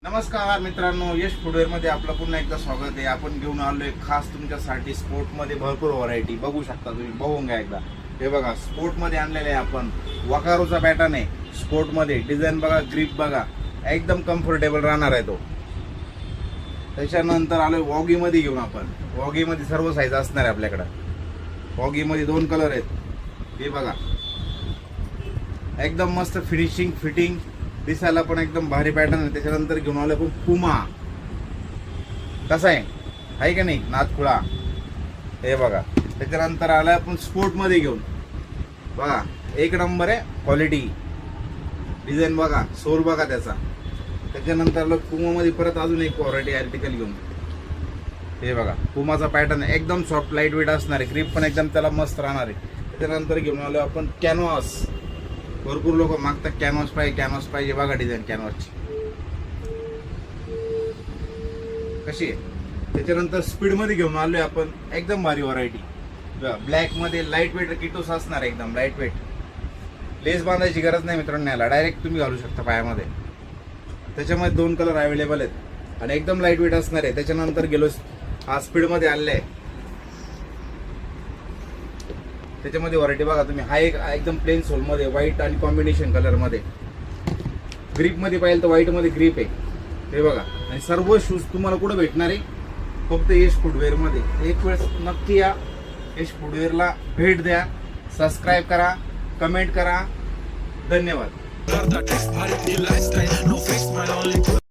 नमस्कार मित्रांनो, यश फुटवेअर मध्ये आपलं पुन्हा एकदा स्वागत आहे. आपण घेऊन आलोय खास तुमच्यासाठी स्पोर्ट मध्ये भरपूर व्हरायटी बघू शकता तुम्ही. बघून घ्या एकदा. हे बघा, स्पोर्ट मध्ये आणलेले आहे आपण. वकारोचा पॅटर्न आहे स्पोर्ट मध्ये. डिझाईन बघा, ग्रिप बघा, एकदम कम्फर्टेबल राहणार आहे तो. त्याच्यानंतर आलोय वॉगी मध्ये घेऊन आपण. वॉगी मध्ये सर्व साईज असणार आहे आपल्याकडे. वॉगी मध्ये 2 कलर आहेत. हे बघा, एकदम मस्त फिनिशिंग, फिटिंग, दिसायला पण एकदम भारी पॅटर्न आहे. त्याच्यानंतर घेऊन आलो आपण पुमा. कसा आहे का नाही, नाथखुळा. हे बघा, त्याच्यानंतर आलाय आपण स्पोर्ट मध्ये घेऊन. बघा, एक नंबर आहे क्वालिटी. डिझाईन बघा, सोल बघा त्याचा. त्याच्यानंतर आलो पुमा मध्ये परत अजून एक व्हरायटी आर्टिकल घेऊन. हे बघा, पुमाचा पॅटर्न एकदम सॉफ्ट लाईट वेट असणार आहे. ग्रिप पण एकदम त्याला मस्त राहणार आहे. त्याच्यानंतर घेऊन आलो आपण कॅनव्हास. भरपूर लोक मागतात कॅनव्हास पाहिजे. बघा डिझाईन कॅनव्हासची कशी आहे. त्याच्यानंतर स्पीड मध्ये घेऊन आलोय आपण. एकदम भारी व्हरायटी. ब्लॅक मध्ये लाईट वेट किटोस असणार, एकदम लाईट वेट. लेस बांधायची गरज नाही मित्रांनो, याला डायरेक्ट तुम्ही घालू शकता पायामध्ये. त्याच्यामध्ये 2 कलर अवेलेबल आहेत आणि एकदम लाईट वेट असणार आहे. त्याच्यानंतर गेलो हा स्पीड मध्ये आलेला आहे. त्याच्यामध्ये व्हरायटी बघा तुम्ही. हा एक एकदम प्लेन सोल मध्ये व्हाईट आणि कॉम्बिनेशन कलर मध्ये. ग्रीप मध्ये पाहिजे तर व्हाईट मध्ये ग्रीप आहे. हे बघा, आणि सर्व शूज तुम्हाला कुठे भेटणार आहे? फक्त यश फुटवेअर मध्ये. एक वेळेस नक्की या, यश फुटवेअरला भेट द्या. सबस्क्राईब करा, कमेंट करा. धन्यवाद.